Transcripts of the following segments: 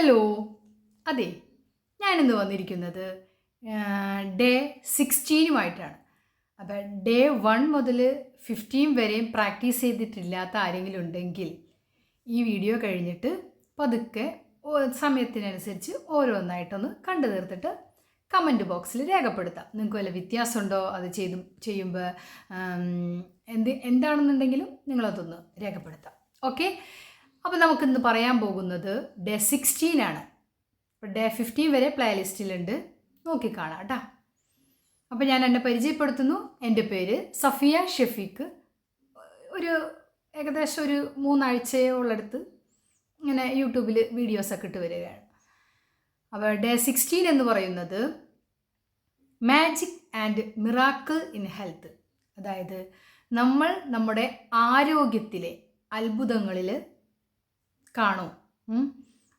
Hello. അതെ, ഞാനിന്ന് വന്നിരിക്കുന്നത് ഡേ 16 അപ്പോൾ ഡേ 1 മുതൽ 15 വരെയും പ്രാക്ടീസ് ചെയ്തിട്ടില്ലാത്ത ആരെങ്കിലും ഉണ്ടെങ്കിൽ ഈ വീഡിയോ കഴിഞ്ഞിട്ട് പതുക്കെ സമയത്തിനനുസരിച്ച് ഓരോന്നായിട്ടൊന്ന് കണ്ടു തീർത്തിട്ട് കമൻറ്റ് ബോക്സിൽ രേഖപ്പെടുത്താം. നിങ്ങൾക്ക് വല്ല വ്യത്യാസമുണ്ടോ അത് ചെയ്യുമ്പോൾ എന്താണെന്നുണ്ടെങ്കിലും നിങ്ങളതൊന്ന് രേഖപ്പെടുത്താം. ഓക്കെ. അപ്പോൾ നമുക്കിന്ന് പറയാൻ പോകുന്നത് ഡേ 16 അപ്പോൾ ഡേ 15 വരെ പ്ലേലിസ്റ്റിലുണ്ട്, നോക്കിക്കാണാം കേട്ടോ. അപ്പോൾ ഞാൻ എന്നെ പരിചയപ്പെടുത്തുന്നു. എൻ്റെ പേര് സഫിയ ഷെഫീഖ്. ഏകദേശം ഒരു 3 ആഴ്ചയോളടുത്ത് ഇങ്ങനെ യൂട്യൂബിൽ വീഡിയോസൊക്കെ ഇട്ട് വരികയാണ്. അപ്പോൾ ഡേ 16 എന്ന് പറയുന്നത് magic and miracle in health, അതായത് നമ്മൾ നമ്മുടെ ആരോഗ്യത്തിലെ അത്ഭുതങ്ങളിൽ കാണും.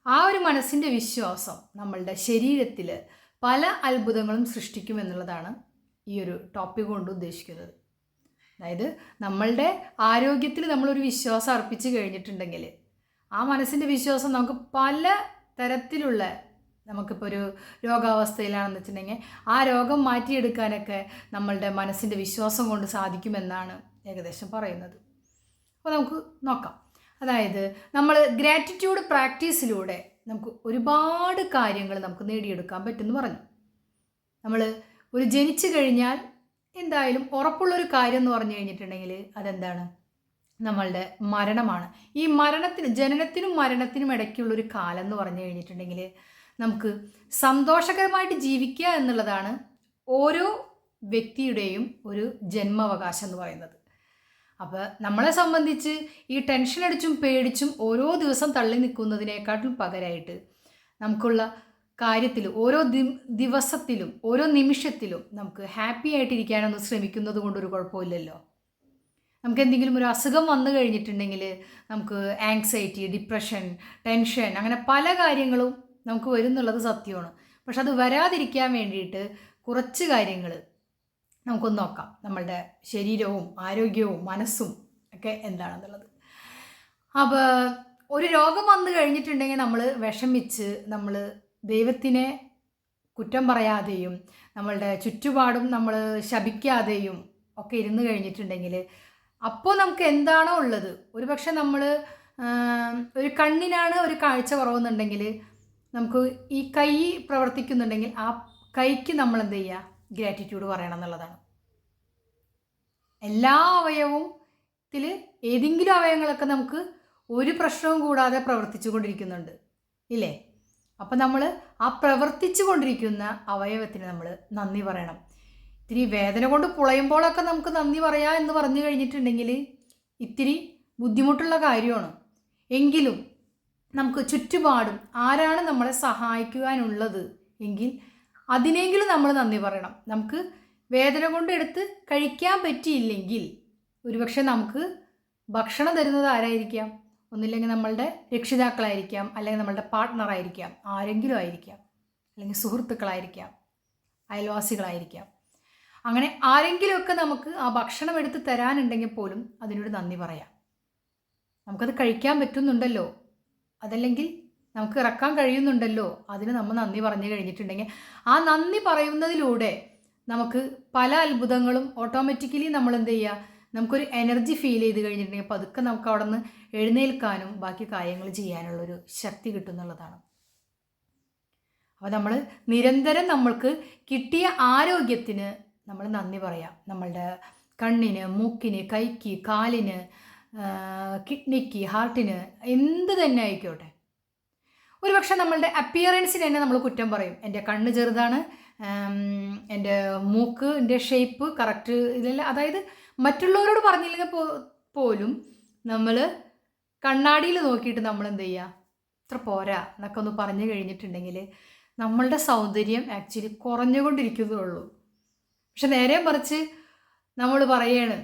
ആ ഒരു മനസ്സിൻ്റെ വിശ്വാസം നമ്മളുടെ ശരീരത്തിൽ പല അത്ഭുതങ്ങളും സൃഷ്ടിക്കുമെന്നുള്ളതാണ് ഈ ഒരു ടോപ്പിക് കൊണ്ട് ഉദ്ദേശിക്കുന്നത്. അതായത് നമ്മളുടെ ആരോഗ്യത്തിൽ നമ്മളൊരു വിശ്വാസം അർപ്പിച്ച് കഴിഞ്ഞിട്ടുണ്ടെങ്കിൽ ആ മനസ്സിൻ്റെ വിശ്വാസം നമുക്ക് പല തരത്തിലുള്ള, നമുക്കിപ്പോൾ ഒരു രോഗാവസ്ഥയിലാണെന്ന് വെച്ചിട്ടുണ്ടെങ്കിൽ ആ രോഗം മാറ്റിയെടുക്കാനൊക്കെ നമ്മളുടെ മനസ്സിൻ്റെ വിശ്വാസം കൊണ്ട് സാധിക്കുമെന്നാണ് ഏകദേശം പറയുന്നത്. അപ്പോൾ നമുക്ക് നോക്കാം. അതായത് നമ്മൾ ഗ്രാറ്റിറ്റ്യൂഡ് പ്രാക്ടീസിലൂടെ നമുക്ക് ഒരുപാട് കാര്യങ്ങൾ നമുക്ക് നേടിയെടുക്കാൻ പറ്റുമെന്ന് പറഞ്ഞു. നമ്മൾ ജനിച്ചു കഴിഞ്ഞാൽ എന്തായാലും ഉറപ്പുള്ളൊരു കാര്യം എന്ന് പറഞ്ഞു കഴിഞ്ഞിട്ടുണ്ടെങ്കിൽ അതെന്താണ്? നമ്മളുടെ മരണമാണ്. ഈ ജനനത്തിനും മരണത്തിനും ഇടയ്ക്കുള്ളൊരു കാലം എന്ന് പറഞ്ഞു കഴിഞ്ഞിട്ടുണ്ടെങ്കിൽ നമുക്ക് സന്തോഷകരമായിട്ട് ജീവിക്കുക എന്നുള്ളതാണ് ഓരോ വ്യക്തിയുടെയും ഒരു ജന്മാവകാശം എന്ന് പറയുന്നത്. അപ്പോൾ നമ്മളെ സംബന്ധിച്ച് ഈ ടെൻഷൻ അടിച്ചും പേടിച്ചും ഓരോ ദിവസം തള്ളി നിൽക്കുന്നതിനേക്കാട്ടും പകരമായിട്ട് നമുക്കുള്ള കാര്യത്തിൽ ഓരോ ദിവസത്തിലും ഓരോ നിമിഷത്തിലും നമുക്ക് ഹാപ്പി ആയിട്ടിരിക്കാനൊന്ന് ശ്രമിക്കുന്നത് കൊണ്ടൊരു കുഴപ്പമില്ലല്ലോ. നമുക്ക് എന്തെങ്കിലും ഒരു അസുഖം വന്നു കഴിഞ്ഞിട്ടുണ്ടെങ്കിൽ നമുക്ക് ആങ്സൈറ്റി, ഡിപ്രഷൻ, ടെൻഷൻ, അങ്ങനെ പല കാര്യങ്ങളും നമുക്ക് വരുന്നുള്ളത് സത്യമാണ്. പക്ഷെ അത് വരാതിരിക്കാൻ വേണ്ടിയിട്ട് കുറച്ച് കാര്യങ്ങൾ നമുക്കൊന്ന് നോക്കാം. നമ്മളുടെ ശരീരവും ആരോഗ്യവും മനസ്സും ഒക്കെ എന്താണെന്നുള്ളത്. അപ്പോൾ ഒരു രോഗം വന്നു കഴിഞ്ഞിട്ടുണ്ടെങ്കിൽ നമ്മൾ വിഷമിച്ച് നമ്മൾ ദൈവത്തിനെ കുറ്റം പറയാതെയും നമ്മളുടെ ചുറ്റുപാടും നമ്മൾ ശപിക്കാതെയും ഒക്കെ ഇരുന്ന് കഴിഞ്ഞിട്ടുണ്ടെങ്കിൽ അപ്പോൾ നമുക്ക് എന്താണോ ഉള്ളത്, ഒരു പക്ഷെ നമ്മൾ ഒരു കണ്ണിനാണ് ഒരു കാഴ്ച കുറവെന്നുണ്ടെങ്കിൽ നമുക്ക് ഈ കൈ പ്രവർത്തിക്കുന്നുണ്ടെങ്കിൽ ആ കൈക്ക് നമ്മൾ എന്ത് ചെയ്യുക? ഗ്രാറ്റിറ്റ്യൂഡ് പറയണം എന്നുള്ളതാണ്. എല്ലാ അവയവത്തിൽ ഏതെങ്കിലും അവയവങ്ങളൊക്കെ നമുക്ക് ഒരു പ്രശ്നവും കൂടാതെ പ്രവർത്തിച്ചു കൊണ്ടിരിക്കുന്നുണ്ട് ഇല്ലേ? അപ്പം നമ്മൾ ആ പ്രവർത്തിച്ചു കൊണ്ടിരിക്കുന്ന അവയവത്തിന് നമ്മൾ നന്ദി പറയണം. ഇത്തിരി വേദന കൊണ്ട് പുളയുമ്പോഴൊക്കെ നമുക്ക് നന്ദി പറയാം എന്ന് പറഞ്ഞു കഴിഞ്ഞിട്ടുണ്ടെങ്കിൽ ഇത്തിരി ബുദ്ധിമുട്ടുള്ള കാര്യമാണ്. എങ്കിലും നമുക്ക് ചുറ്റുപാടും ആരാണ് നമ്മളെ സഹായിക്കുവാനുള്ളത് എങ്കിൽ അതിനെങ്കിലും നമ്മൾ നന്ദി പറയണം. നമുക്ക് വേദന കൊണ്ട് എടുത്ത് കഴിക്കാൻ പറ്റിയില്ലെങ്കിൽ ഒരുപക്ഷെ നമുക്ക് ഭക്ഷണം തരുന്നത് ആരായിരിക്കാം? ഒന്നില്ലെങ്കിൽ നമ്മളുടെ രക്ഷിതാക്കളായിരിക്കാം, അല്ലെങ്കിൽ നമ്മളുടെ പാർട്ട്ണറായിരിക്കാം, ആരെങ്കിലും ആയിരിക്കാം, അല്ലെങ്കിൽ സുഹൃത്തുക്കളായിരിക്കാം, അയൽവാസികളായിരിക്കാം. അങ്ങനെ ആരെങ്കിലുമൊക്കെ നമുക്ക് ആ ഭക്ഷണം എടുത്ത് തരാനുണ്ടെങ്കിൽ പോലും അതിനോട് നന്ദി പറയാം. നമുക്കത് കഴിക്കാൻ പറ്റുന്നുണ്ടല്ലോ, അതല്ലെങ്കിൽ നമുക്ക് ഇറക്കാൻ കഴിയുന്നുണ്ടല്ലോ, അതിന് നമ്മൾ നന്ദി പറഞ്ഞു കഴിഞ്ഞിട്ടുണ്ടെങ്കിൽ ആ നന്ദി പറയുന്നതിലൂടെ നമുക്ക് പല അത്ഭുതങ്ങളും ഓട്ടോമാറ്റിക്കലി നമ്മൾ എന്ത് ചെയ്യുക? നമുക്കൊരു എനർജി ഫീൽ ചെയ്ത് കഴിഞ്ഞിട്ടുണ്ടെങ്കിൽ പതുക്കെ നമുക്ക് അവിടെ നിന്ന് എഴുന്നേൽക്കാനും ബാക്കി കാര്യങ്ങൾ ചെയ്യാനുള്ളൊരു ശക്തി കിട്ടുന്നുള്ളതാണ്. അപ്പോൾ നമ്മൾ നിരന്തരം നമ്മൾക്ക് കിട്ടിയ ആരോഗ്യത്തിന് നമ്മൾ നന്ദി പറയാം. നമ്മളുടെ കണ്ണിന്, മൂക്കിന്, കൈക്ക്, കാലിന്, കിഡ്നിക്ക്, ഹാർട്ടിന്, എന്ത് തന്നെ ആയിക്കോട്ടെ. ഒരുപക്ഷെ നമ്മളുടെ അപ്പിയറൻസിന് തന്നെ നമ്മൾ കുറ്റം പറയും. എൻ്റെ കണ്ണ് ചെറുതാണ്, എൻ്റെ മൂക്കിൻ്റെ ഷേപ്പ് കറക്റ്റ് ഇതല്ല. അതായത് മറ്റുള്ളവരോട് പറഞ്ഞില്ലെങ്കിൽ പോലും നമ്മൾ കണ്ണാടിയിൽ നോക്കിയിട്ട് നമ്മൾ എന്ത് ചെയ്യുക? ഇത്ര പോരാ എന്നൊക്കെ ഒന്ന് പറഞ്ഞു കഴിഞ്ഞിട്ടുണ്ടെങ്കിൽ നമ്മളുടെ സൗന്ദര്യം ആക്ച്വലി കുറഞ്ഞുകൊണ്ടിരിക്കുന്നതുള്ളൂ. പക്ഷെ നേരെ മറിച്ച് നമ്മൾ പറയാണ്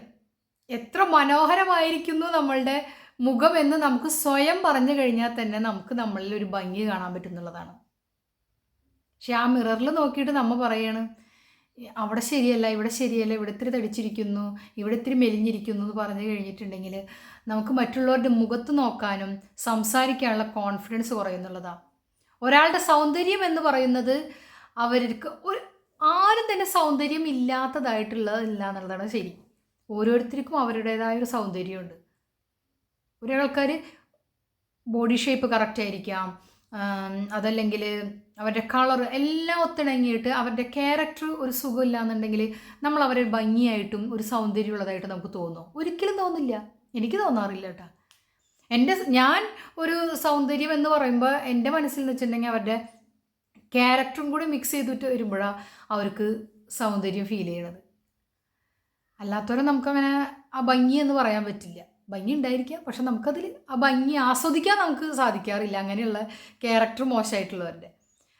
എത്ര മനോഹരമായിരിക്കുന്നു നമ്മളുടെ മുഖം എന്ന് നമുക്ക് സ്വയം പറഞ്ഞു കഴിഞ്ഞാൽ തന്നെ നമുക്ക് നമ്മളിൽ ഒരു ഭംഗി കാണാൻ പറ്റുന്നുള്ളതാണ്. പക്ഷെ ആ മിററിൽ നോക്കിയിട്ട് നമ്മൾ പറയാണ് അവിടെ ശരിയല്ല, ഇവിടെ ശരിയല്ല, ഇവിടെ ഇത്തിരി തടിച്ചിരിക്കുന്നു, ഇവിടെ ഇത്തിരി മെലിഞ്ഞിരിക്കുന്നു എന്ന് പറഞ്ഞു കഴിഞ്ഞിട്ടുണ്ടെങ്കിൽ നമുക്ക് മറ്റുള്ളവരുടെ മുഖത്ത് നോക്കാനും സംസാരിക്കാനുള്ള കോൺഫിഡൻസ് കുറയുന്നുള്ളതാണ്. ഒരാളുടെ സൗന്ദര്യം എന്ന് പറയുന്നത് അവർക്ക് ആരും തന്നെ സൗന്ദര്യം ഇല്ലാത്തതായിട്ടുള്ളതില്ല എന്നുള്ളതാണ് ശരി. ഓരോരുത്തർക്കും അവരുടേതായ ഒരു സൗന്ദര്യമുണ്ട്. ഒരാൾക്കാർ ബോഡി ഷേപ്പ് കറക്റ്റ് ആയിരിക്കാം, അതല്ലെങ്കിൽ അവരുടെ കളർ എല്ലാം ഒത്തിണങ്ങിയിട്ട് അവരുടെ ക്യാരക്ടർ ഒരു സുഖമില്ല എന്നുണ്ടെങ്കിൽ നമ്മൾ അവരെ ഭംഗിയായിട്ടും ഒരു സൗന്ദര്യമുള്ളതായിട്ട് നമുക്ക് തോന്നും? ഒരിക്കലും തോന്നില്ല. എനിക്ക് തോന്നാറില്ല കേട്ടോ. ഞാൻ ഒരു സൗന്ദര്യം എന്ന് പറയുമ്പോൾ എൻ്റെ മനസ്സിൽ എന്ന് വെച്ചിട്ടുണ്ടെങ്കിൽ അവരുടെ ക്യാരക്ടറും കൂടി മിക്സ് ചെയ്തിട്ട് വരുമ്പോഴാണ് അവർക്ക് സൗന്ദര്യം ഫീൽ ചെയ്യണത്. അല്ലാത്തവരെ നമുക്കങ്ങനെ ആ ഭംഗി എന്ന് പറയാൻ പറ്റില്ല. ഭംഗി ഉണ്ടായിരിക്കാം, പക്ഷെ നമുക്കതിൽ ആ ഭംഗി ആസ്വദിക്കാൻ നമുക്ക് സാധിക്കാറില്ല, അങ്ങനെയുള്ള ക്യാരക്ടർ മോശമായിട്ടുള്ളവരുടെ.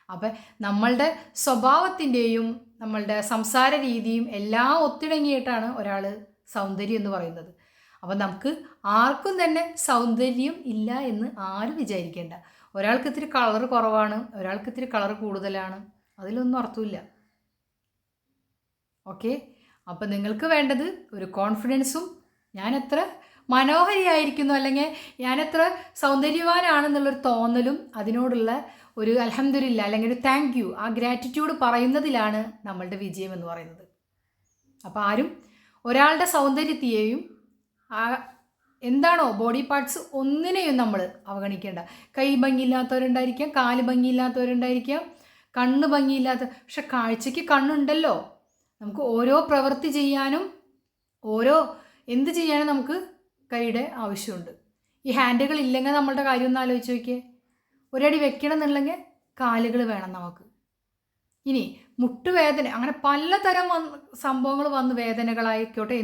അപ്പം നമ്മളുടെ സ്വഭാവത്തിൻ്റെയും നമ്മളുടെ സംസാര രീതിയും എല്ലാം ഒത്തിണങ്ങിയിട്ടാണ് ഒരാൾ സൗന്ദര്യം എന്ന് പറയുന്നത്. അപ്പം നമുക്ക് ആർക്കും തന്നെ സൗന്ദര്യം ഇല്ല എന്ന് ആരും വിചാരിക്കേണ്ട. ഒരാൾക്ക് ഇത്തിരി കളർ കുറവാണ്, ഒരാൾക്ക് ഇത്തിരി കളർ കൂടുതലാണ്, അതിലൊന്നും അർത്ഥമില്ല. ഓക്കെ, അപ്പം നിങ്ങൾക്ക് വേണ്ടത് ഒരു കോൺഫിഡൻസും ഞാൻ എത്ര മനോഹരിയായിരിക്കുന്നു അല്ലെങ്കിൽ ഞാൻ എത്ര സൗന്ദര്യവാനാണെന്നുള്ളൊരു തോന്നലും അതിനോടുള്ള ഒരു അൽഹംദുലില്ലാ അല്ലെങ്കിൽ ഒരു താങ്ക് യു, ആ ഗ്രാറ്റിറ്റ്യൂഡ് പറയുന്നതിലാണ് നമ്മളുടെ വിജയം എന്ന് പറയുന്നത്. അപ്പോൾ ആരും ഒരാളുടെ സൗന്ദര്യത്തെയും എന്താണോ ബോഡി പാർട്സ് ഒന്നിനെയും നമ്മൾ അവഗണിക്കേണ്ട. കൈ ഭംഗിയില്ലാത്തവരുണ്ടായിരിക്കാം, കാല് ഭംഗിയില്ലാത്തവരുണ്ടായിരിക്കാം, കണ്ണ് ഭംഗിയില്ലാത്ത, പക്ഷെ കാഴ്ചയ്ക്ക് കണ്ണുണ്ടല്ലോ. നമുക്ക് ഓരോ പ്രവൃത്തി ചെയ്യാനും എന്ത് ചെയ്യാനും നമുക്ക് കൈയുടെ ആവശ്യമുണ്ട്. ഈ ഹാൻഡുകൾ ഇല്ലെങ്കിൽ നമ്മളുടെ കാര്യം ഒന്ന് ആലോചിച്ച് നോക്കിയേ. ഒരടി വെക്കണം എന്നുണ്ടെങ്കിൽ കാലുകൾ വേണം നമുക്ക്. ഇനി മുട്ടുവേദന, അങ്ങനെ പലതരം സംഭവങ്ങൾ വന്ന് വേദനകളായിക്കോട്ടെ,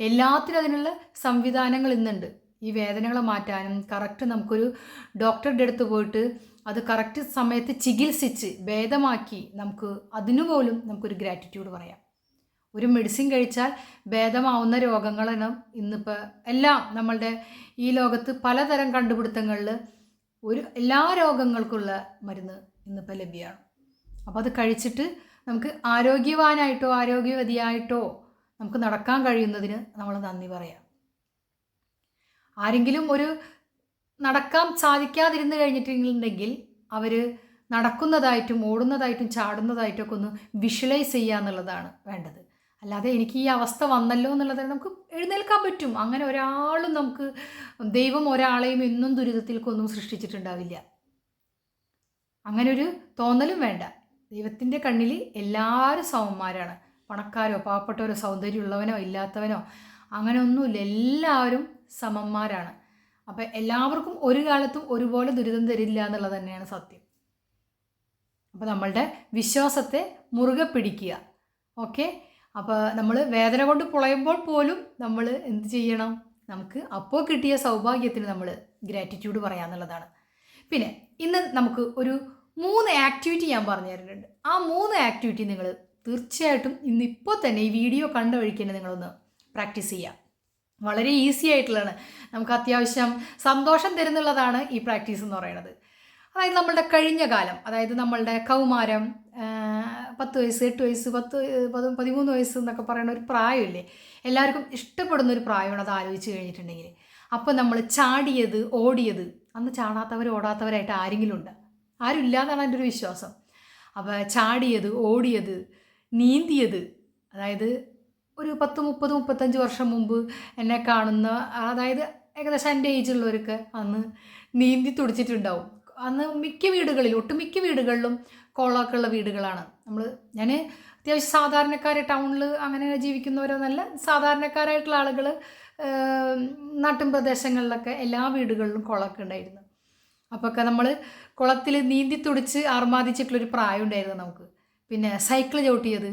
എല്ലാത്തിനും അതിനുള്ള സംവിധാനങ്ങൾ ഇന്നുണ്ട്. ഈ വേദനകളെ മാറ്റാനും കറക്റ്റ് നമുക്കൊരു ഡോക്ടറുടെ അടുത്ത് പോയിട്ട് അത് കറക്റ്റ് സമയത്ത് ചികിത്സിച്ച് ഭേദമാക്കി അതിനുപോലും നമുക്കൊരു ഗ്രാറ്റിറ്റ്യൂഡ് പറയാം. ഒരു മെഡിസിൻ കഴിച്ചാൽ ഭേദമാവുന്ന രോഗങ്ങളാണ് ഇന്നിപ്പോൾ എല്ലാം നമ്മളുടെ ഈ ലോകത്ത് പലതരം കണ്ടുപിടുത്തങ്ങളിൽ എല്ലാ രോഗങ്ങൾക്കുള്ള മരുന്ന് ഇന്നിപ്പോൾ ലഭ്യമാണ്. അപ്പോൾ അത് കഴിച്ചിട്ട് നമുക്ക് ആരോഗ്യവാനായിട്ടോ ആരോഗ്യവതിയായിട്ടോ നമുക്ക് നടക്കാൻ കഴിയുന്നതിന് നമ്മൾ നന്ദി പറയാം. ആരെങ്കിലും നടക്കാൻ സാധിക്കാതിരുന്ന് കഴിഞ്ഞിട്ടുണ്ടെങ്കിൽ അവർ നടക്കുന്നതായിട്ടും ഓടുന്നതായിട്ടും ചാടുന്നതായിട്ടും ഒക്കെ ഒന്ന് വിഷ്വലൈസ് ചെയ്യുക എന്നുള്ളതാണ് വേണ്ടത്. അല്ലാതെ എനിക്ക് ഈ അവസ്ഥ വന്നല്ലോ എന്നുള്ളത് നമുക്ക് എഴുന്നേൽക്കാൻ പറ്റും. അങ്ങനെ ദൈവം ഒരാളെയും എന്നും ദുരിതത്തിൽക്കൊന്നും സൃഷ്ടിച്ചിട്ടുണ്ടാവില്ല. അങ്ങനെ ഒരു തോന്നലും വേണ്ട. ദൈവത്തിൻ്റെ കണ്ണിൽ എല്ലാവരും സമന്മാരാണ്. പണക്കാരോ പാവപ്പെട്ടവരോ സൗന്ദര്യമുള്ളവനോ ഇല്ലാത്തവനോ അങ്ങനെയൊന്നുമില്ല, എല്ലാവരും സമന്മാരാണ്. അപ്പം എല്ലാവർക്കും ഒരു കാലത്തും ഒരുപോലെ ദുരിതം തരില്ല എന്നുള്ളത് തന്നെയാണ് സത്യം. അപ്പോൾ നമ്മളുടെ വിശ്വാസത്തെ മുറുകെ പിടിക്കുക. ഓക്കെ, അപ്പോൾ നമ്മൾ വേദന കൊണ്ട് പുളയുമ്പോൾ പോലും നമ്മൾ എന്ത് ചെയ്യണം? നമുക്ക് അപ്പോൾ കിട്ടിയ സൗഭാഗ്യത്തിന് നമ്മൾ ഗ്രാറ്റിറ്റ്യൂഡ് പറയാമെന്നുള്ളതാണ്. പിന്നെ ഇന്ന് നമുക്ക് ഒരു 3 ആക്ടിവിറ്റി ഞാൻ പറഞ്ഞു തരുന്നുണ്ട്. ആ 3 ആക്ടിവിറ്റി നിങ്ങൾ തീർച്ചയായിട്ടും ഇന്നിപ്പോൾ തന്നെ ഈ വീഡിയോ കണ്ട വഴിക്ക് തന്നെ നിങ്ങളൊന്ന് പ്രാക്ടീസ് ചെയ്യാം. വളരെ ഈസി ആയിട്ടുള്ളതാണ്, നമുക്ക് അത്യാവശ്യം സന്തോഷം തരുന്നുള്ളതാണ് ഈ പ്രാക്ടീസ് എന്ന് പറയുന്നത്. അതായത് നമ്മളുടെ കഴിഞ്ഞ കാലം, അതായത് നമ്മളുടെ കൗമാരം, 10 വയസ്സ് 8 വയസ്സ് 13 വയസ്സ് എന്നൊക്കെ പറയുന്ന ഒരു പ്രായമില്ലേ, എല്ലാവർക്കും ഇഷ്ടപ്പെടുന്ന ഒരു പ്രായമാണ്. അത് ആലോചിച്ച് കഴിഞ്ഞിട്ടുണ്ടെങ്കിൽ അപ്പോൾ നമ്മൾ ചാടിയത് ഓടിയത്, അന്ന് ചാടാത്തവർ ഓടാത്തവരായിട്ട് ആരെങ്കിലും ഉണ്ട്? ആരും ഇല്ലാന്നാണ് എൻ്റെ ഒരു വിശ്വാസം. അപ്പോൾ ചാടിയത് ഓടിയത് നീന്തിയത്, അതായത് ഒരു 10 30 35 വർഷം മുമ്പ് എന്നെ കാണുന്ന, അതായത് ഏകദേശം എൻ്റെ ഏജുള്ളവർക്ക് അന്ന് നീന്തി തുടിച്ചിട്ടുണ്ടാവും. അന്ന് ഒട്ടുമിക്ക വീടുകളിലും കുളമൊക്കെ ഉള്ള വീടുകളാണ്. ഞാൻ അത്യാവശ്യം സാധാരണക്കാർ, ടൗണിൽ അങ്ങനെ ജീവിക്കുന്നവരൊന്നല്ല, സാധാരണക്കാരായിട്ടുള്ള ആളുകൾ നാട്ടിൻ പ്രദേശങ്ങളിലൊക്കെ എല്ലാ വീടുകളിലും കുളമൊക്കെ ഉണ്ടായിരുന്നു. അപ്പോൾ ഒക്കെ നമ്മൾ കുളത്തിൽ നീന്തി തുടിച്ച് ആർമാദിച്ചിട്ടുള്ളൊരു പ്രായം ഉണ്ടായിരുന്നു നമുക്ക്. പിന്നെ സൈക്കിൾ ചവിട്ടിയത്,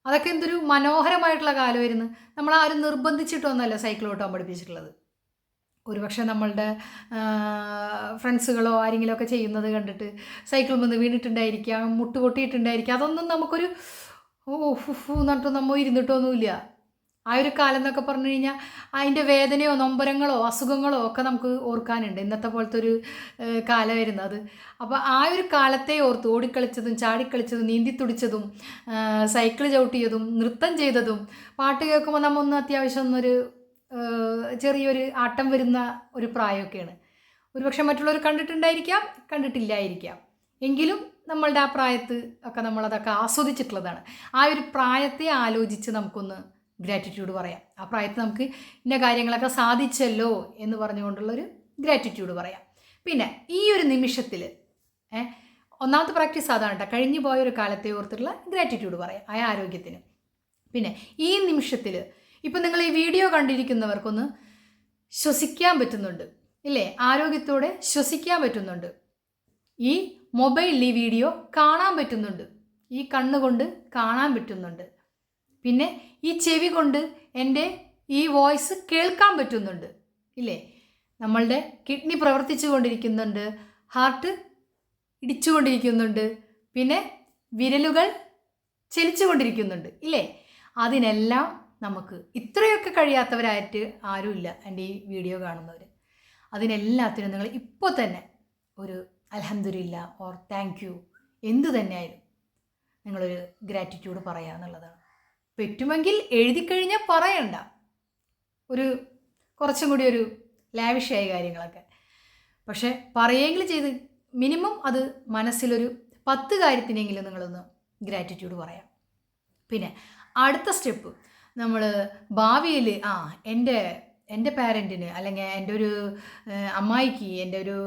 അതൊക്കെ എന്തൊരു മനോഹരമായിട്ടുള്ള കാലമായിരുന്നു. നമ്മളാരും നിർബന്ധിച്ചിട്ടൊന്നുമല്ല സൈക്കിൾ ഓട്ടാൻ പഠിപ്പിച്ചിട്ടുള്ളത്. ഒരുപക്ഷെ നമ്മളുടെ ഫ്രണ്ട്സുകളോ ആരെങ്കിലും ഒക്കെ ചെയ്യുന്നത് കണ്ടിട്ട് സൈക്കിളിൽ നിന്ന് വീണിട്ടുണ്ടായിരിക്കാം, മുട്ട് പൊട്ടിയിട്ടുണ്ടായിരിക്കാം. അതൊന്നും നമുക്കൊരു എന്നിട്ട് നമ്മൾ ഇരുന്നിട്ടൊന്നുമില്ല. ആ ഒരു കാലം എന്നൊക്കെ പറഞ്ഞു കഴിഞ്ഞാൽ അതിൻ്റെ വേദനയോ നൊമ്പരങ്ങളോ അസുഖങ്ങളോ ഒക്കെ നമുക്ക് ഓർക്കാനുണ്ട്. ഇന്നത്തെ പോലത്തെ ഒരു കാലമായിരുന്നു അത്. അപ്പോൾ ആ ഒരു കാലത്തെ ഓർത്ത് ഓടിക്കളിച്ചതും ചാടിക്കളിച്ചതും നീന്തി തുടിച്ചതും സൈക്കിൾ ചവിട്ടിയതും നൃത്തം ചെയ്തതും പാട്ട് കേൾക്കുമ്പോൾ നമ്മൊന്ന് അത്യാവശ്യം ഒന്നൊരു ചെറിയൊരു ആട്ടം വരുന്ന ഒരു പ്രായമൊക്കെയാണ്. ഒരുപക്ഷെ മറ്റുള്ളവർ കണ്ടിട്ടുണ്ടായിരിക്കാം, കണ്ടിട്ടില്ലായിരിക്കാം. എങ്കിലും നമ്മളുടെ ആ പ്രായത്ത് ഒക്കെ നമ്മളതൊക്കെ ആസ്വദിച്ചിട്ടുള്ളതാണ്. ആ ഒരു പ്രായത്തെ ആലോചിച്ച് നമുക്കൊന്ന് ഗ്രാറ്റിറ്റ്യൂഡ് പറയാം. ആ പ്രായത്ത് നമുക്ക് ഇന്ന കാര്യങ്ങളൊക്കെ സാധിച്ചല്ലോ എന്ന് പറഞ്ഞുകൊണ്ടുള്ളൊരു ഗ്രാറ്റിറ്റ്യൂഡ് പറയാം. പിന്നെ ഈ ഒരു നിമിഷത്തിൽ ഒന്നാമത്തെ പ്രാക്ടീസ് അതാണ് കേട്ടോ, കഴിഞ്ഞു പോയ ഒരു കാലത്തെ ഓർത്തിട്ടുള്ള ഗ്രാറ്റിറ്റ്യൂഡ് പറയാം ആ ആരോഗ്യത്തിന്. പിന്നെ ഈ നിമിഷത്തിൽ ഇപ്പം നിങ്ങൾ ഈ വീഡിയോ കണ്ടിരിക്കുന്നവർക്കൊന്ന് ശ്വസിക്കാൻ പറ്റുന്നുണ്ട് ഇല്ലേ, ആരോഗ്യത്തോടെ ശ്വസിക്കാൻ പറ്റുന്നുണ്ട്. ഈ മൊബൈലിൽ ഈ വീഡിയോ കാണാൻ പറ്റുന്നുണ്ട്, ഈ കണ്ണുകൊണ്ട് കാണാൻ പറ്റുന്നുണ്ട്. പിന്നെ ഈ ചെവി കൊണ്ട് എൻ്റെ ഈ വോയിസ് കേൾക്കാൻ പറ്റുന്നുണ്ട് ഇല്ലേ. നമ്മളുടെ കിഡ്നി പ്രവർത്തിച്ചു കൊണ്ടിരിക്കുന്നുണ്ട്, ഹാർട്ട് ഇടിച്ചുകൊണ്ടിരിക്കുന്നുണ്ട്, പിന്നെ വിരലുകൾ ചലിച്ചു കൊണ്ടിരിക്കുന്നുണ്ട് ഇല്ലേ. അതിനെല്ലാം നമുക്ക് ഇത്രയൊക്കെ കഴിയാത്തവരായിട്ട് ആരുമില്ല എൻ്റെ ഈ വീഡിയോ കാണുന്നവർ. അതിനെല്ലാത്തിനും നിങ്ങൾ ഇപ്പോൾ തന്നെ ഒരു അൽഹംദുലില്ലാ ഓർ താങ്ക് യു എന്തു തന്നെയായാലും നിങ്ങളൊരു ഗ്രാറ്റിറ്റ്യൂഡ് പറയുക എന്നുള്ളതാണ്. പറ്റുമെങ്കിൽ എഴുതി കഴിഞ്ഞാൽ പറയണ്ട, ഒരു കുറച്ചും കൂടി ഒരു ലാവിഷായ കാര്യങ്ങളൊക്കെ, പക്ഷേ പറയുകയെങ്കിലും ചെയ്ത് മിനിമം അത് മനസ്സിലൊരു 10 കാര്യത്തിനെങ്കിലും നിങ്ങളൊന്ന് ഗ്രാറ്റിറ്റ്യൂഡ് പറയാം. പിന്നെ അടുത്ത സ്റ്റെപ്പ്, നമ്മൾ ഭാവിയിൽ എൻ്റെ പാരൻറ്റിന് അല്ലെങ്കിൽ എൻ്റെ ഒരു അമ്മായിക്ക്, എൻ്റെ ഒരു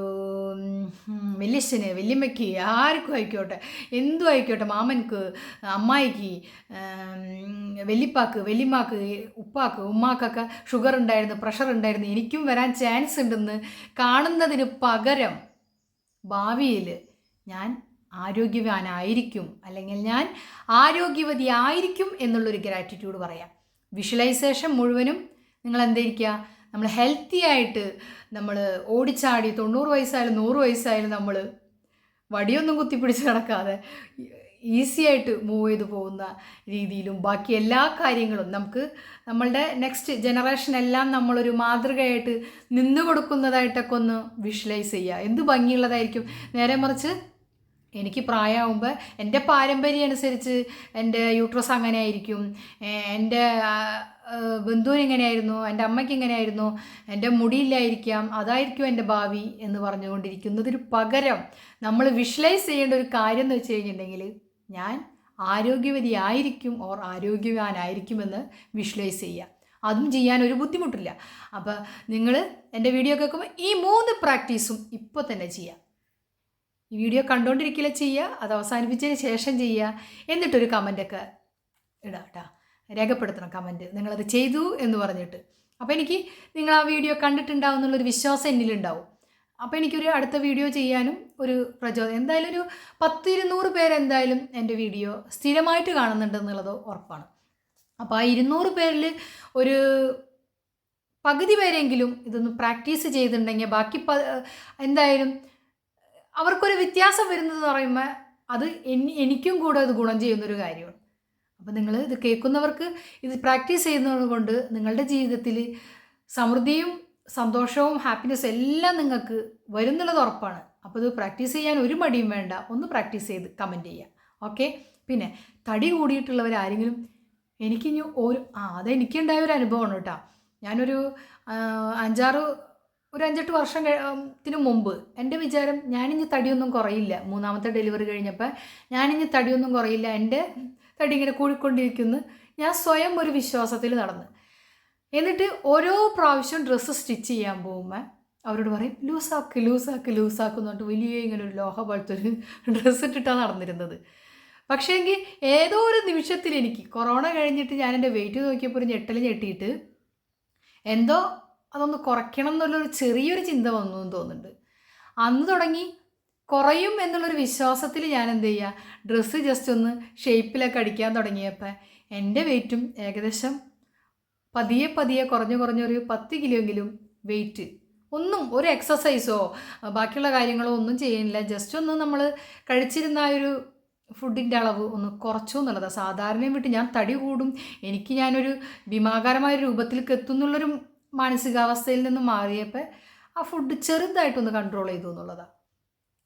വലിയച്ഛന്, വല്യമ്മയ്ക്ക്, ആർക്കും ആയിക്കോട്ടെ, എന്തും ആയിക്കോട്ടെ, മാമൻക്ക്, അമ്മായിക്ക്, വല്യപ്പാക്ക്, വല്യമ്മാക്ക്, ഉപ്പാക്ക്, ഉമ്മാക്കൊക്കെ ഷുഗർ ഉണ്ടായിരുന്നു, പ്രഷർ ഉണ്ടായിരുന്നു, എനിക്കും വരാൻ ചാൻസ് ഉണ്ടെന്ന് കാണുന്നതിന് പകരം ഭാവിയിൽ ഞാൻ ആരോഗ്യവാനായിരിക്കും അല്ലെങ്കിൽ ഞാൻ ആരോഗ്യവതി ആയിരിക്കും എന്നുള്ളൊരു ഗ്രാറ്റിറ്റ്യൂഡ് പറയാം. വിഷ്വലൈസേഷൻ മുഴുവനും നിങ്ങൾ എന്തായിരിക്കുക, നമ്മൾ ഹെൽത്തി ആയിട്ട് നമ്മൾ ഓടിച്ചാടി 90 വയസ്സായാലും 100 വയസ്സായാലും നമ്മൾ വടിയൊന്നും കുത്തിപ്പിടിച്ച് നടക്കാതെ ഈസി ആയിട്ട് മൂവ് ചെയ്ത് പോകുന്ന രീതിയിലും ബാക്കി എല്ലാ കാര്യങ്ങളും നമുക്ക് നമ്മളുടെ നെക്സ്റ്റ് ജനറേഷൻ എല്ലാം നമ്മളൊരു മാതൃകയായിട്ട് നിന്ന് കൊടുക്കുന്നതായിട്ടൊക്കെ ഒന്ന് വിഷ്വലൈസ് ചെയ്യുക. എന്ത് ഭംഗിയുള്ളതായിരിക്കും. നേരെ മറിച്ച് എനിക്ക് പ്രായമാകുമ്പോൾ എൻ്റെ പാരമ്പര്യം അനുസരിച്ച് എൻ്റെ യൂട്രസ് അങ്ങനെ ആയിരിക്കും, എൻ്റെ ബന്ധുവിന് ഇങ്ങനെയായിരുന്നു, എൻ്റെ അമ്മയ്ക്ക് ഇങ്ങനെയായിരുന്നു, എൻ്റെ മുടിയില്ലായിരിക്കാം, അതായിരിക്കും എൻ്റെ ഭാവി എന്ന് പറഞ്ഞുകൊണ്ടിരിക്കുന്നതിന് പകരം നമ്മൾ വിഷ്വലൈസ് ചെയ്യേണ്ട ഒരു കാര്യം എന്ന് വെച്ച് കഴിഞ്ഞിട്ടുണ്ടെങ്കിൽ ഞാൻ ആരോഗ്യവതി ആയിരിക്കും ഓർ ആരോഗ്യവാനായിരിക്കുമെന്ന് വിഷ്വലൈസ് ചെയ്യുക. അതും ചെയ്യാൻ ഒരു ബുദ്ധിമുട്ടില്ല. അപ്പോൾ നിങ്ങൾ എൻ്റെ വീഡിയോ കേൾക്കുമ്പോൾ ഈ 3 പ്രാക്ടീസും ഇപ്പോൾ തന്നെ ചെയ്യുക. ഈ വീഡിയോ കണ്ടുകൊണ്ടിരിക്കില്ല ചെയ്യുക, അത് അവസാനിപ്പിച്ചതിന് ശേഷം ചെയ്യുക. എന്നിട്ടൊരു കമൻറ്റൊക്കെ ഇടാം കേട്ടോ, രേഖപ്പെടുത്തണം കമൻറ്റ് നിങ്ങളത് ചെയ്തു എന്ന് പറഞ്ഞിട്ട്. അപ്പോൾ എനിക്ക് നിങ്ങൾ ആ വീഡിയോ കണ്ടിട്ടുണ്ടാവും എന്നുള്ളൊരു വിശ്വാസം എന്നിലുണ്ടാവും. അപ്പോൾ എനിക്കൊരു അടുത്ത വീഡിയോ ചെയ്യാനും ഒരു പ്രചോദനം. എന്തായാലും ഒരു 10-200 പേരെന്തായാലും എൻ്റെ വീഡിയോ സ്ഥിരമായിട്ട് കാണുന്നുണ്ടെന്നുള്ളത് ഉറപ്പാണ്. അപ്പോൾ ആ 200 പേരിൽ ഒരു പകുതി പേരെങ്കിലും ഇതൊന്ന് പ്രാക്ടീസ് ചെയ്തിട്ടുണ്ടെങ്കിൽ ബാക്കി എന്തായാലും അവർക്കൊരു വ്യത്യാസം വരുന്നതെന്ന് പറയുമ്പോൾ അത് എനിക്കും കൂടെ അത് ഗുണം ചെയ്യുന്നൊരു കാര്യമാണ്. അപ്പോൾ നിങ്ങൾ ഇത് കേൾക്കുന്നവർക്ക് ഇത് പ്രാക്ടീസ് ചെയ്യുന്നത് കൊണ്ട് നിങ്ങളുടെ ജീവിതത്തിൽ സമൃദ്ധിയും സന്തോഷവും ഹാപ്പിനെസ്സും എല്ലാം നിങ്ങൾക്ക് വരുന്നുള്ളത് ഉറപ്പാണ്. അപ്പോൾ ഇത് പ്രാക്ടീസ് ചെയ്യാൻ ഒരു മടിയും വേണ്ട, ഒന്ന് പ്രാക്ടീസ് ചെയ്ത് കമൻറ്റ് ചെയ്യുക. ഓക്കെ. പിന്നെ തടി കൂടിയിട്ടുള്ളവരാരെങ്കിലും എനിക്കിനി അതെനിക്കുണ്ടായ ഒരു അനുഭവമാണ് കേട്ടോ. ഞാനൊരു 5-8 വർഷത്തിന് മുമ്പ് എൻ്റെ വിചാരം ഞാനിനി തടിയൊന്നും കുറയില്ല. 3ാമത്തെ ഡെലിവറി കഴിഞ്ഞപ്പോൾ ഞാനിനി തടിയൊന്നും കുറയില്ല, എൻ്റെ തടി ഇങ്ങനെ കൂടിക്കൊണ്ടിരിക്കുന്നു. ഞാൻ സ്വയം ഒരു വിശ്വാസത്തിൽ നടന്ന്. എന്നിട്ട് ഓരോ പ്രാവശ്യം ഡ്രസ്സ് സ്റ്റിച്ച് ചെയ്യാൻ പോകുമ്പോൾ അവരോട് പറയും ലൂസാക്ക് എന്നിട്ട് വലിയ ഇങ്ങനെ ഒരു ലോഹ പോലത്തെ ഒരു ഡ്രസ്സ് ഇട്ടിട്ടാണ് നടന്നിരുന്നത്. പക്ഷേ എങ്കിൽ ഏതോ ഒരു നിമിഷത്തിൽ എനിക്ക് കൊറോണ കഴിഞ്ഞിട്ട് ഞാൻ എൻ്റെ വെയിറ്റ് നോക്കിയപ്പോൾ ഒരു ഞെട്ടിയിട്ട് എന്തോ അതൊന്ന് കുറയ്ക്കണം എന്നുള്ളൊരു ചെറിയൊരു ചിന്ത വന്നു എന്ന് തോന്നുന്നുണ്ട്. അന്ന് തുടങ്ങി കുറയും എന്നുള്ളൊരു വിശ്വാസത്തിൽ ഞാൻ എന്ത് ചെയ്യുക, ഡ്രസ്സ് ജസ്റ്റ് ഒന്ന് ഷേപ്പിലൊക്കെ അടിക്കാൻ തുടങ്ങിയപ്പോൾ എൻ്റെ വെയിറ്റും ഏകദേശം പതിയെ കുറഞ്ഞൊരു 10 കിലോയെങ്കിലും വെയിറ്റ്. ഒരു എക്സസൈസോ ബാക്കിയുള്ള കാര്യങ്ങളോ ഒന്നും ചെയ്യുന്നില്ല, ജസ്റ്റ് ഒന്ന് നമ്മൾ കഴിച്ചിരുന്ന ആ ഒരു ഫുഡിൻ്റെ അളവ് ഒന്ന് കുറച്ചു എന്നുള്ളതാണ്. സാധാരണയും വിട്ട് ഞാൻ തടി കൂടും, ഞാനൊരു ഭീമാകാരമായ രൂപത്തിലേക്ക് എത്തുന്നുള്ളൊരു മാനസികാവസ്ഥയിൽ നിന്ന് മാറിയപ്പോൾ ആ ഫുഡ് ചെറുതായിട്ടൊന്ന് കൺട്രോൾ ചെയ്തു എന്നുള്ളതാണ്.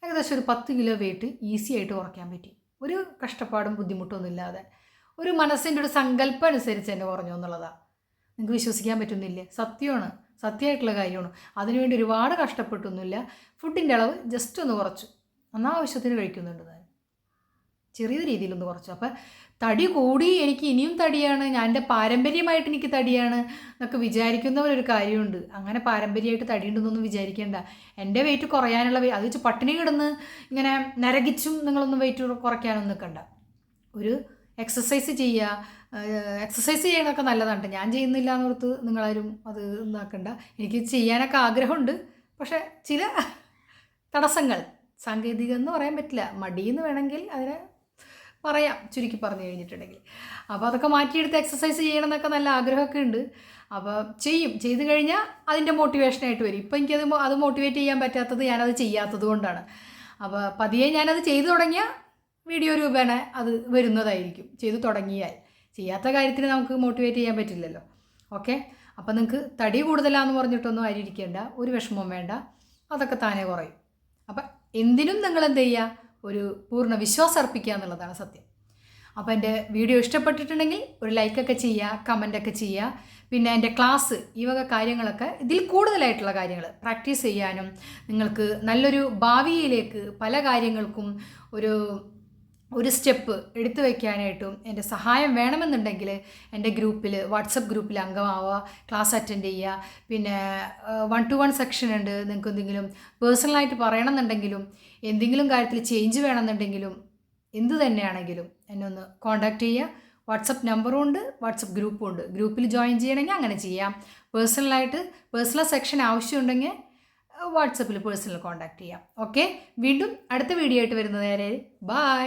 ഏകദേശം ഒരു 10 കിലോ വെയിറ്റ് ഈസി ആയിട്ട് കുറയ്ക്കാൻ പറ്റി, ഒരു കഷ്ടപ്പാടും ബുദ്ധിമുട്ടൊന്നും ഇല്ലാതെ. ഒരു മനസ്സിൻ്റെ ഒരു സങ്കല്പം അനുസരിച്ച് തന്നെ കുറഞ്ഞു എന്നുള്ളതാണ്. നിങ്ങൾക്ക് വിശ്വസിക്കാൻ പറ്റുന്നില്ലേ? സത്യമായിട്ടുള്ള കാര്യമാണ്. അതിനുവേണ്ടി ഒരുപാട് കഷ്ടപ്പെട്ടൊന്നുമില്ല, ഫുഡിൻ്റെ അളവ് ജസ്റ്റ് ഒന്ന് കുറച്ചു, ആവശ്യത്തിന് കഴിക്കുന്നുണ്ട് ഞാൻ, ചെറിയ രീതിയിലൊന്ന് കുറച്ചു. അപ്പം തടി കൂടി എനിക്ക് ഇനിയും തടിയാണ്, ഞാൻ എൻ്റെ പാരമ്പര്യമായിട്ട് എനിക്ക് തടിയാണ് എന്നൊക്കെ വിചാരിക്കുന്നവരൊരു കാര്യമുണ്ട്. അങ്ങനെ പാരമ്പര്യമായിട്ട് തടിയുണ്ടെന്നൊന്നും വിചാരിക്കേണ്ട. എൻ്റെ വെയിറ്റ് കുറയാനുള്ള അത് വെച്ച് പട്ടിണി കിടന്ന് ഇങ്ങനെ നരകിച്ചും നിങ്ങളൊന്നും വെയിറ്റ് കുറയ്ക്കാനൊന്നും നിൽക്കണ്ട. ഒരു എക്സസൈസ് ചെയ്യുക. എക്സസൈസ് ചെയ്യണമൊക്കെ നല്ലതാണ്. ഞാൻ ചെയ്യുന്നില്ല എന്നോർത്ത് നിങ്ങളാരും അത് ഇതാക്കണ്ട. എനിക്ക് ചെയ്യാനൊക്കെ ആഗ്രഹമുണ്ട്. പക്ഷേ ചില തടസ്സങ്ങൾ, സാങ്കേതികം എന്ന് പറയാൻ പറ്റില്ല, മടിയെന്ന് വേണമെങ്കിൽ അതിനെ പറയാം, ചുരുക്കി പറഞ്ഞു കഴിഞ്ഞിട്ടുണ്ടെങ്കിൽ. അപ്പോൾ അതൊക്കെ മാറ്റിയെടുത്ത് എക്സസൈസ് ചെയ്യണം എന്നൊക്കെ നല്ല ആഗ്രഹമൊക്കെ ഉണ്ട്. അപ്പോൾ ചെയ്തു കഴിഞ്ഞാൽ അതിൻ്റെ മോട്ടിവേഷനായിട്ട് വരും. ഇപ്പോൾ അത് മോട്ടിവേറ്റ് ചെയ്യാൻ പറ്റാത്തത് ഞാനത് ചെയ്യാത്തത് കൊണ്ടാണ്. അപ്പോൾ പതിയെ ഞാനത് ചെയ്തു തുടങ്ങിയാൽ വീഡിയോ രൂപേണ അത് വരുന്നതായിരിക്കും. ചെയ്തു തുടങ്ങിയാൽ. ചെയ്യാത്ത കാര്യത്തിന് നമുക്ക് മോട്ടിവേറ്റ് ചെയ്യാൻ പറ്റില്ലല്ലോ. ഓക്കെ, അപ്പോൾ നിങ്ങൾക്ക് തടി കൂടുതലാണെന്ന് പറഞ്ഞിട്ടൊന്നും ആയിരിക്കേണ്ട, ഒരു വിഷമവും വേണ്ട, അതൊക്കെ താനേ കുറയും. അപ്പം എന്തിനും നിങ്ങൾ എന്ത് ചെയ്യുക, ഒരു പൂർണ്ണ വിശ്വാസം അർപ്പിക്കുക എന്നുള്ളതാണ് സത്യം. അപ്പോൾ എൻ്റെ വീഡിയോ ഇഷ്ടപ്പെട്ടിട്ടുണ്ടെങ്കിൽ ഒരു ലൈക്കൊക്കെ ചെയ്യുക, കമൻ്റൊക്കെ ചെയ്യുക. പിന്നെ എൻ്റെ ക്ലാസ്, ഈ വക കാര്യങ്ങളൊക്കെ, ഇതിൽ കൂടുതലായിട്ടുള്ള കാര്യങ്ങൾ പ്രാക്ടീസ് ചെയ്യാനും നിങ്ങൾക്ക് നല്ലൊരു ഭാവിയിലേക്ക് പല കാര്യങ്ങൾക്കും ഒരു സ്റ്റെപ്പ് എടുത്തു വയ്ക്കാനായിട്ടും എൻ്റെ സഹായം വേണമെന്നുണ്ടെങ്കിൽ എൻ്റെ വാട്സപ്പ് ഗ്രൂപ്പിൽ അംഗമാവുക, ക്ലാസ് അറ്റൻഡ് ചെയ്യുക. പിന്നെ 1-to-1 സെക്ഷൻ ഉണ്ട്. നിങ്ങൾക്ക് എന്തെങ്കിലും പേഴ്സണലായിട്ട് പറയണമെന്നുണ്ടെങ്കിലും എന്തെങ്കിലും കാര്യത്തിൽ ചേഞ്ച് വേണമെന്നുണ്ടെങ്കിലും എന്ത് തന്നെയാണെങ്കിലും എന്നെ ഒന്ന് കോൺടാക്റ്റ് ചെയ്യുക. വാട്സപ്പ് നമ്പറും ഉണ്ട്, വാട്സപ്പ് ഗ്രൂപ്പും ഉണ്ട്. ഗ്രൂപ്പിൽ ജോയിൻ ചെയ്യണമെങ്കിൽ അങ്ങനെ ചെയ്യാം. പേഴ്സണൽ സെക്ഷൻ ആവശ്യമുണ്ടെങ്കിൽ വാട്സപ്പിൽ പേഴ്സണൽ കോൺടാക്റ്റ് ചെയ്യാം. ഓക്കെ, വീണ്ടും അടുത്ത വീഡിയോ ആയിട്ട് വരുന്നത് വരെ ബൈ.